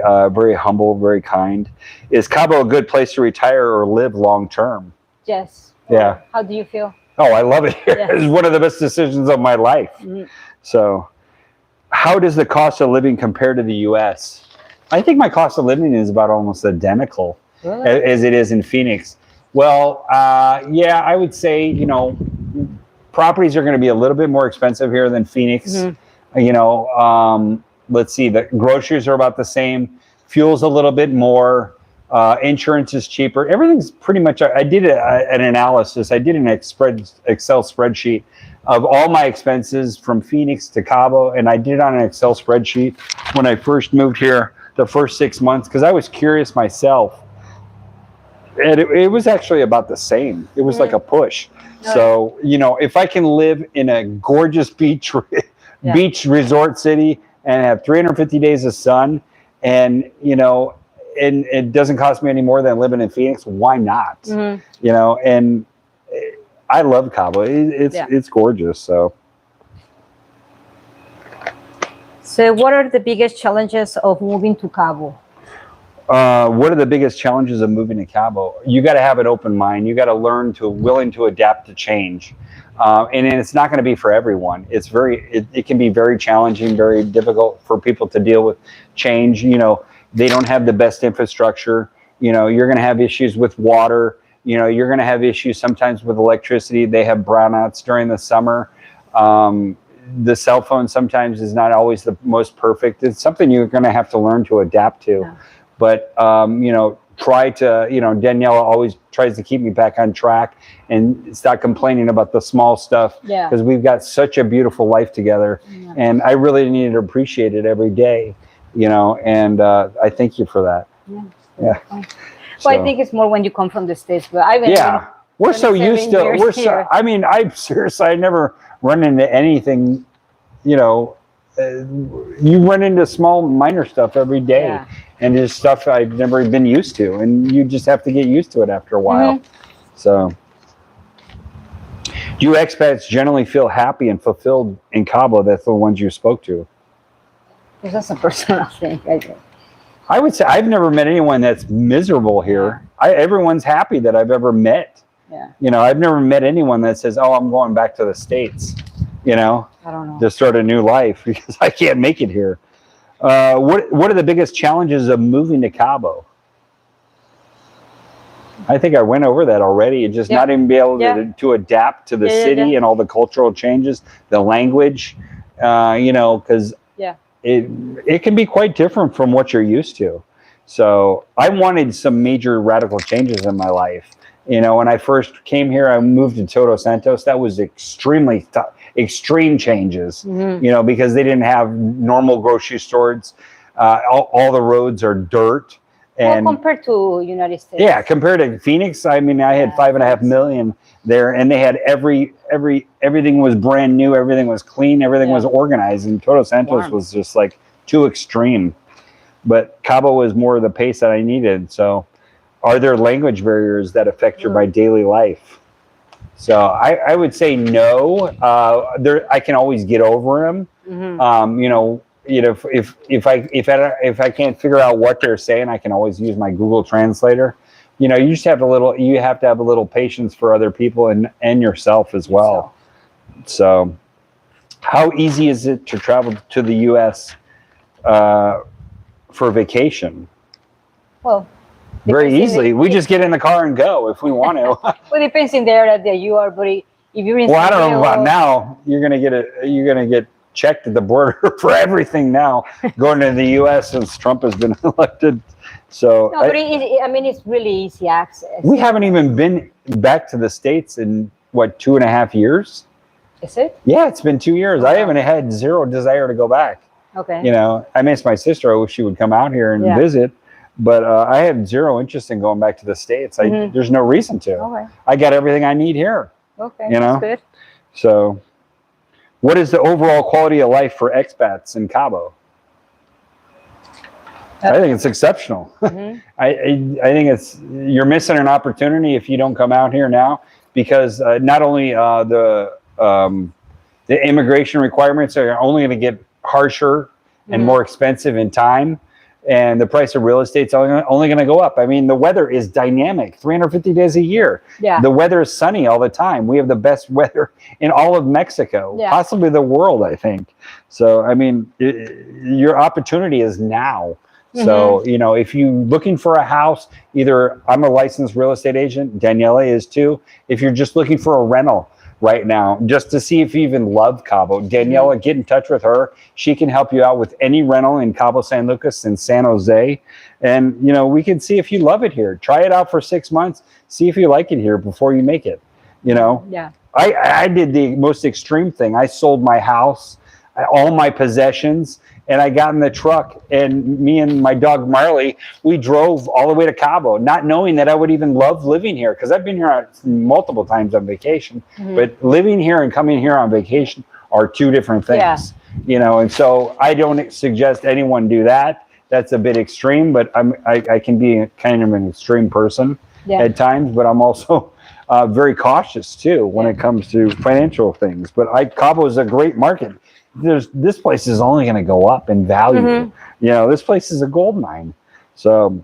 humble, very kind. Is Cabo a good place to retire or live long term? Yes. Yeah. How do you feel? Oh, I love it here. Yes. It's one of the best decisions of my life. Mm-hmm. So, how does the cost of living compare to the U.S.? I think my cost of living is about almost identical as it is in Phoenix. Well, yeah, I would say, you know, properties are going to be a little bit more expensive here than Phoenix. Mm-hmm. You know, let's see, the groceries are about the same. Fuel's a little bit more. Insurance is cheaper. Everything's pretty much, I did an analysis. I did an Excel spreadsheet of all my expenses from Phoenix to Cabo. And I did it on an Excel spreadsheet when I first moved here, the first 6 months, because I was curious myself. And it was actually about the same. It was like a push. So, you know, if I can live in a gorgeous beach resort city and have 350 days of sun and, you know, and it doesn't cost me any more than living in Phoenix, why not? Mm-hmm. You know, and I love Cabo. It's gorgeous. So what are the biggest challenges of moving to Cabo? What are the biggest challenges of moving to Cabo? You got to have an open mind. You got to willing to adapt to change. And it's not going to be for everyone. It can be very challenging, very difficult for people to deal with change. You know, they don't have the best infrastructure. You know, you're going to have issues with water. You know, you're going to have issues sometimes with electricity. They have brownouts during the summer. The cell phone sometimes is not always the most perfect. It's something you're going to have to learn to adapt to. Yeah. But, you know, Daniela always tries to keep me back on track and stop complaining about the small stuff. Yeah. Because we've got such a beautiful life together. Yeah. And I really need to appreciate it every day, you know, and I thank you for that. Yeah. Yeah. Well, so, I think it's more when you come from the States, but we're so used to, I never run into anything, you know, you run into small minor stuff every day. Yeah. and just stuff I've never been used to, and you just have to get used to it after a while. So, do you expats generally feel happy and fulfilled in Cabo? That's the ones you spoke to. Because that's a personal thing, I think. I would say I've never met anyone that's miserable here. Everyone's happy that I've ever met. Yeah. You know, I've never met anyone that says, "Oh, I'm going back to the States," you know, I don't know. to start a new life because I can't make it here. What are the biggest challenges of moving to Cabo? I think I went over that already. And just not even be able to adapt to the city and all the cultural changes, the language, you know, because it can be quite different from what you're used to. So I wanted some major radical changes in my life. You know, when I first came here, I moved to Todos Santos. That was extremely extreme changes, you know, because they didn't have normal grocery stores. All the roads are dirt. And compared to United States. Yeah, compared to Phoenix, I mean, I had 5.5 million there, and they had everything was brand new, everything was clean, everything was organized, and Todos Santos was just like too extreme. But Cabo was more the pace that I needed. So, are there language barriers that affect your daily life? So I would say no. I can always get over them. You know, if I can't figure out what they're saying, I can always use my Google Translator. You know, you just have you have to have a little patience for other people and yourself as well. So, how easy is it to travel to the U.S. For vacation? Well, very easily. We just get in the car and go if we want to. Well, it depends in the area that you are, but if you're in I don't know about now. You're gonna get checked at the border for everything now going to the U.S. since Trump has been elected. So no, but I mean, it's really easy access. We haven't even been back to the States in what, 2.5 years? Is it? Yeah, it's been 2 years. I haven't had zero desire to go back. Okay. You know, I miss my sister. I wish she would come out here and visit. But I have zero interest in going back to the States. There's no reason to. Okay. I got everything I need here. Okay, you know? That's good. So, what is the overall quality of life for expats in Cabo? I think it's exceptional. I think you're missing an opportunity if you don't come out here now, because not only the immigration requirements are only going to get harsher and more expensive in time, and the price of real estate's only going to go up. I mean, the weather is dynamic, 350 days a year. Yeah. The weather is sunny all the time. We have the best weather in all of Mexico, possibly the world, I think. So, I mean, your opportunity is now. So, you know, if you're looking for a house, either I'm a licensed real estate agent, Daniela is too. If you're just looking for a rental right now, just to see if you even love Cabo, Daniela, get in touch with her. She can help you out with any rental in Cabo San Lucas and San Jose. And, you know, we can see if you love it here. Try it out for 6 months. See if you like it here before you make it, you know? Yeah. I did the most extreme thing. I sold my house, all my possessions, and I got in the truck, and me and my dog Marley, we drove all the way to Cabo, not knowing that I would even love living here, because I've been here multiple times on vacation. But living here and coming here on vacation are two different things, you know. And so I don't suggest anyone do that. That's a bit extreme, but I can be kind of an extreme person at times, but I'm also very cautious too when it comes to financial things. But Cabo is a great market. This place is only going to go up in value. You know, this place is a gold mine. So,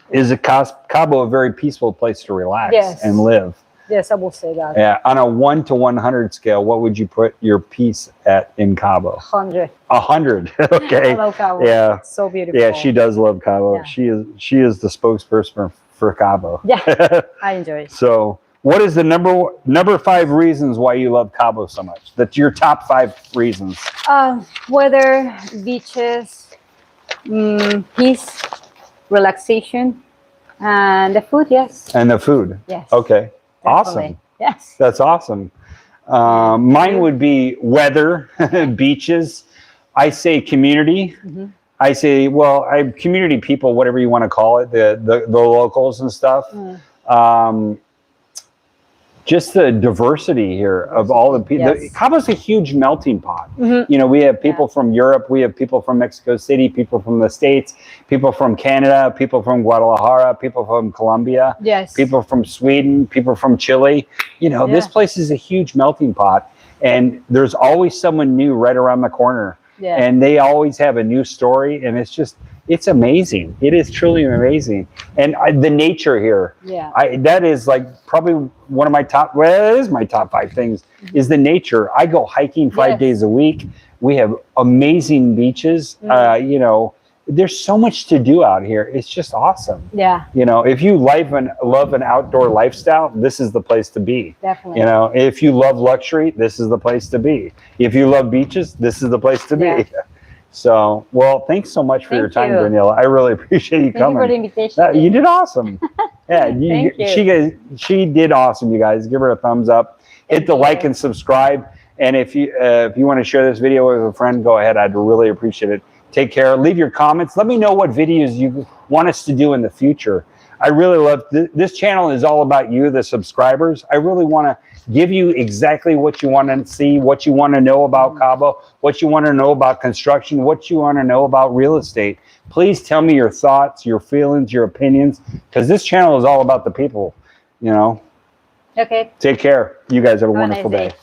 is Cabo a very peaceful place to relax and live? Yes, I will say that. Yeah, on a 1 to 100 scale, what would you put your peace at in Cabo? 100. 100. Okay. I love Cabo. Yeah, it's so beautiful. Yeah, she does love Cabo. Yeah. She is the spokesperson for Cabo. Yeah, I enjoy it. So, what is the number 5 reasons why you love Cabo so much? That's your top 5 reasons. Weather, beaches, peace, relaxation, and the food. Yes. And the food. Yes. Okay. Definitely. Awesome. Yes. That's awesome. Mine would be weather, beaches. I say community. I say, well, community people, whatever you want to call it, the locals and stuff. just the diversity here of all the people. Yes. Cabo's a huge melting pot. Mhm. You know, we have people from Europe, we have people from Mexico City, people from the States, people from Canada, people from Guadalajara, people from Colombia, Yes. people from Sweden, people from Chile. You know, this Yeah. place is a huge melting pot, and there's always someone new right around the corner. Yeah. And they always have a new story, and it's amazing. It is truly amazing. And the nature here, Yeah. that is like probably one of my top, well, it is my top 5 things, is the nature. I go hiking 5 Yes. days a week. We have amazing beaches. You know, there's so much to do out here. It's just awesome. Yeah. You know, if you love an outdoor lifestyle, this is the place to be. Definitely. You know, if you love luxury, this is the place to be. If you love beaches, this is the place to be. Yeah. So, well, thanks so much for your Thank time, you. Daniela. I really appreciate you Thank you coming. for the invitation. You did awesome. Yeah, Thank you. she did awesome. You guys, give her a thumbs up. Hit the Thank like you. and subscribe. And if you want to share this video with a friend, go ahead. I'd really appreciate it. Take care. Leave your comments. Let me know what videos you want us to do in the future. I really love this channel is all about you, the subscribers. I really want to give you exactly what you want to see, what you want to know about Cabo, what you want to know about construction, what you want to know about real estate. Please tell me your thoughts, your feelings, your opinions, because this channel is all about the people, you know. Okay. Take care. You guys have a Have a wonderful nice day. day.